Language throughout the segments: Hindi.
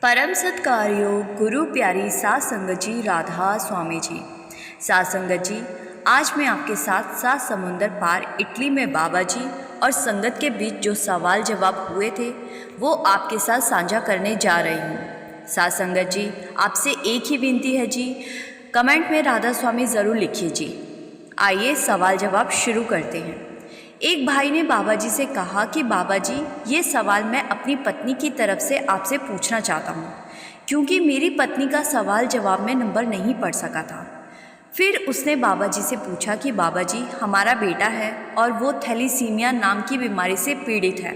परम सत्कार्यो गुरु प्यारी सात संगत जी राधा स्वामी जी। सात संगत जी, आज मैं आपके साथ सात समुंदर पार इटली में बाबा जी और संगत के बीच जो सवाल जवाब हुए थे वो आपके साथ साझा करने जा रही हूँ। सात संगत जी, आपसे एक ही विनती है जी, कमेंट में राधा स्वामी ज़रूर लिखिए जी। आइए सवाल जवाब शुरू करते हैं। एक भाई ने बाबा जी से कहा कि बाबा जी, ये सवाल मैं अपनी पत्नी की तरफ से आपसे पूछना चाहता हूँ, क्योंकि मेरी पत्नी का सवाल जवाब में नंबर नहीं पढ़ सका था। फिर उसने बाबा जी से पूछा कि बाबा जी, हमारा बेटा है और वो थैलीसीमिया नाम की बीमारी से पीड़ित है,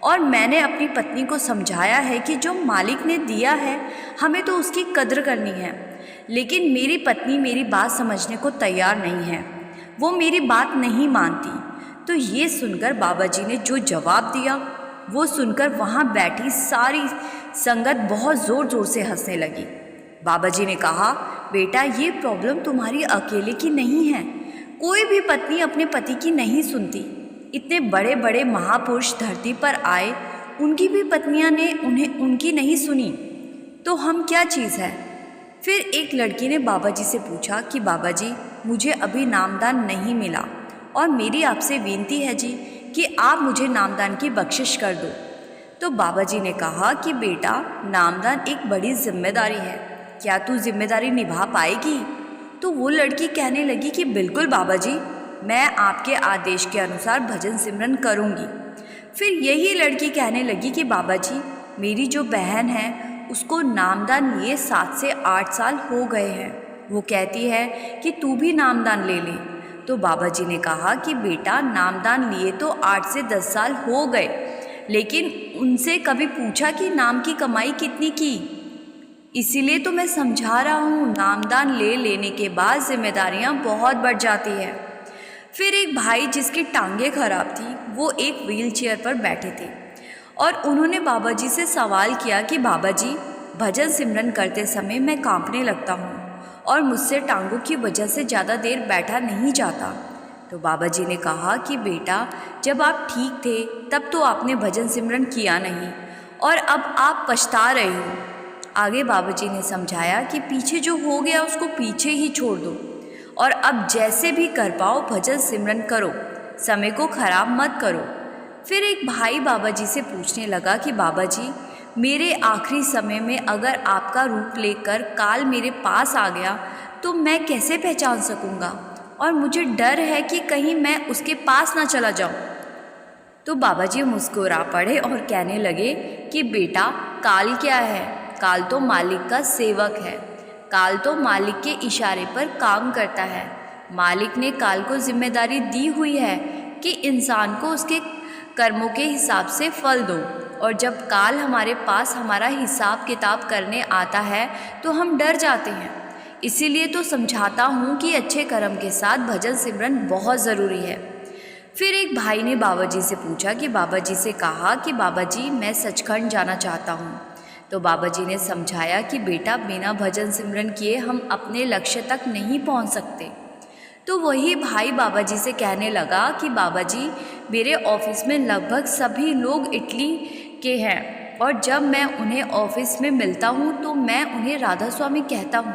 और मैंने अपनी पत्नी को समझाया है कि जो मालिक ने दिया है हमें तो उसकी कद्र करनी है, लेकिन मेरी पत्नी मेरी बात समझने को तैयार नहीं है, वो मेरी बात नहीं मानती। तो ये सुनकर बाबा जी ने जो जवाब दिया वो सुनकर वहाँ बैठी सारी संगत बहुत ज़ोर ज़ोर से हंसने लगी। बाबा जी ने कहा, बेटा, ये प्रॉब्लम तुम्हारी अकेले की नहीं है, कोई भी पत्नी अपने पति की नहीं सुनती। इतने बड़े बड़े महापुरुष धरती पर आए, उनकी भी पत्नियां ने उन्हें उनकी नहीं सुनी, तो हम क्या चीज़ है। फिर एक लड़की ने बाबा जी से पूछा कि बाबा जी, मुझे अभी नामदान नहीं मिला और मेरी आपसे विनती है जी कि आप मुझे नामदान की बख्शिश कर दो। तो बाबा जी ने कहा कि बेटा, नामदान एक बड़ी जिम्मेदारी है, क्या तू जिम्मेदारी निभा पाएगी। तो वो लड़की कहने लगी कि बिल्कुल बाबा जी, मैं आपके आदेश के अनुसार भजन सिमरन करूँगी। फिर यही लड़की कहने लगी कि बाबा जी, मेरी जो बहन है उसको नामदान लिए 7 से 8 साल हो गए हैं, वो कहती है कि तू भी नामदान ले ले। तो बाबा जी ने कहा कि बेटा, नामदान लिए तो 8 से 10 साल हो गए, लेकिन उनसे कभी पूछा कि नाम की कमाई कितनी की। इसीलिए तो मैं समझा रहा हूँ, नामदान ले लेने के बाद जिम्मेदारियाँ बहुत बढ़ जाती है। फिर एक भाई जिसकी टांगें खराब थी, वो एक व्हील चेयर पर बैठे थे और उन्होंने बाबा जी से सवाल किया कि बाबा जी, भजन सिमरन करते समय मैं कांपने लगता हूँ और मुझसे टांगों की वजह से ज़्यादा देर बैठा नहीं जाता। तो बाबा जी ने कहा कि बेटा, जब आप ठीक थे तब तो आपने भजन सिमरन किया नहीं और अब आप पछता रहे हो। आगे बाबा जी ने समझाया कि पीछे जो हो गया उसको पीछे ही छोड़ दो और अब जैसे भी कर पाओ भजन सिमरन करो, समय को खराब मत करो। फिर एक भाई बाबा जी से पूछने लगा कि बाबा जी, मेरे आखिरी समय में अगर आपका रूप लेकर काल मेरे पास आ गया तो मैं कैसे पहचान सकूंगा, और मुझे डर है कि कहीं मैं उसके पास ना चला जाऊं। तो बाबा जी मुस्कुरा पड़े और कहने लगे कि बेटा, काल क्या है, काल तो मालिक का सेवक है, काल तो मालिक के इशारे पर काम करता है। मालिक ने काल को जिम्मेदारी दी हुई है कि इंसान को उसके कर्मों के हिसाब से फल दो, और जब काल हमारे पास हमारा हिसाब किताब करने आता है तो हम डर जाते हैं। इसीलिए तो समझाता हूँ कि अच्छे कर्म के साथ भजन सिमरन बहुत ज़रूरी है। फिर एक भाई ने बाबा जी से पूछा कि बाबा जी से कहा कि बाबा जी, मैं सचखंड जाना चाहता हूँ। तो बाबा जी ने समझाया कि बेटा, बिना भजन सिमरन किए हम अपने लक्ष्य तक नहीं पहुँच सकते। तो वही भाई बाबा जी से कहने लगा कि बाबा जी, मेरे ऑफिस में लगभग सभी लोग इटली के हैं और जब मैं उन्हें ऑफिस में मिलता हूँ तो मैं उन्हें राधा स्वामी कहता हूँ,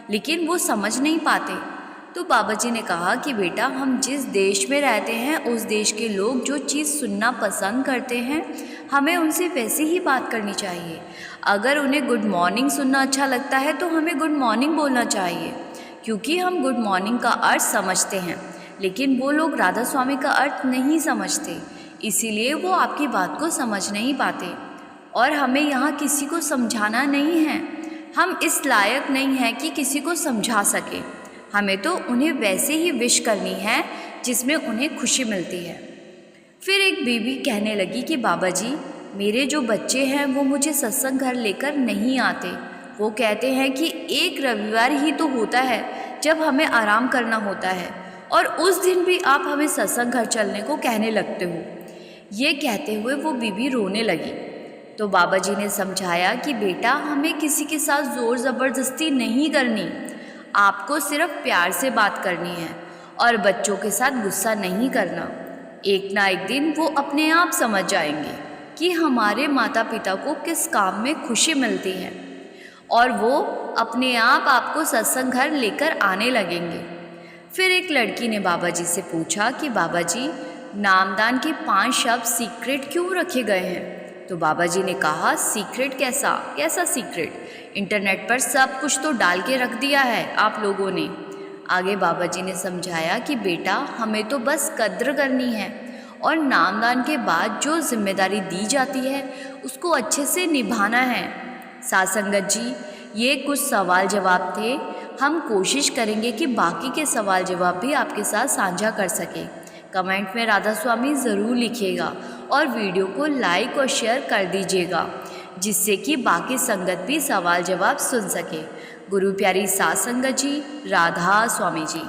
लेकिन वो समझ नहीं पाते। तो बाबा जी ने कहा कि बेटा, हम जिस देश में रहते हैं उस देश के लोग जो चीज़ सुनना पसंद करते हैं, हमें उनसे वैसे ही बात करनी चाहिए। अगर उन्हें गुड मॉर्निंग सुनना अच्छा लगता है तो हमें गुड मॉर्निंग बोलना चाहिए, क्योंकि हम गुड मॉर्निंग का अर्थ समझते हैं, लेकिन वो लोग राधा स्वामी का अर्थ नहीं समझते, इसीलिए वो आपकी बात को समझ नहीं पाते। और हमें यहाँ किसी को समझाना नहीं है, हम इस लायक नहीं हैं कि किसी को समझा सके। हमें तो उन्हें वैसे ही विश करनी है जिसमें उन्हें खुशी मिलती है। फिर एक बीवी कहने लगी कि बाबा जी, मेरे जो बच्चे हैं वो मुझे सत्संग घर लेकर नहीं आते। वो कहते हैं कि एक रविवार ही तो होता है जब हमें आराम करना होता है, और उस दिन भी आप हमें सत्संग घर चलने को कहने लगते हो। ये कहते हुए वो बीबी रोने लगी। तो बाबा जी ने समझाया कि बेटा, हमें किसी के साथ ज़ोर ज़बरदस्ती नहीं करनी, आपको सिर्फ प्यार से बात करनी है और बच्चों के साथ गुस्सा नहीं करना। एक ना एक दिन वो अपने आप समझ जाएंगे। कि हमारे माता पिता को किस काम में खुशी मिलती है और वो अपने आप आपको सत्संग घर लेकर आने लगेंगे। फिर एक लड़की ने बाबा जी से पूछा कि बाबा जी, नामदान के 5 शब्द सीक्रेट क्यों रखे गए हैं? तो बाबा जी ने कहा, सीक्रेट कैसा सीक्रेट? इंटरनेट पर सब कुछ तो डाल के रख दिया है आप लोगों ने। आगे बाबा जी ने समझाया कि बेटा, हमें तो बस कद्र करनी है और नामदान के बाद जो जिम्मेदारी दी जाती है उसको अच्छे से निभाना है। साथ संगत जी, ये कुछ सवाल जवाब थे। हम कोशिश करेंगे कि बाकी के सवाल जवाब भी आपके साथ साझा कर सकें। कमेंट में राधा स्वामी ज़रूर लिखिएगा और वीडियो को लाइक और शेयर कर दीजिएगा, जिससे कि बाकी संगत भी सवाल जवाब सुन सके। गुरु प्यारी साथ संगत जी, राधा स्वामी जी।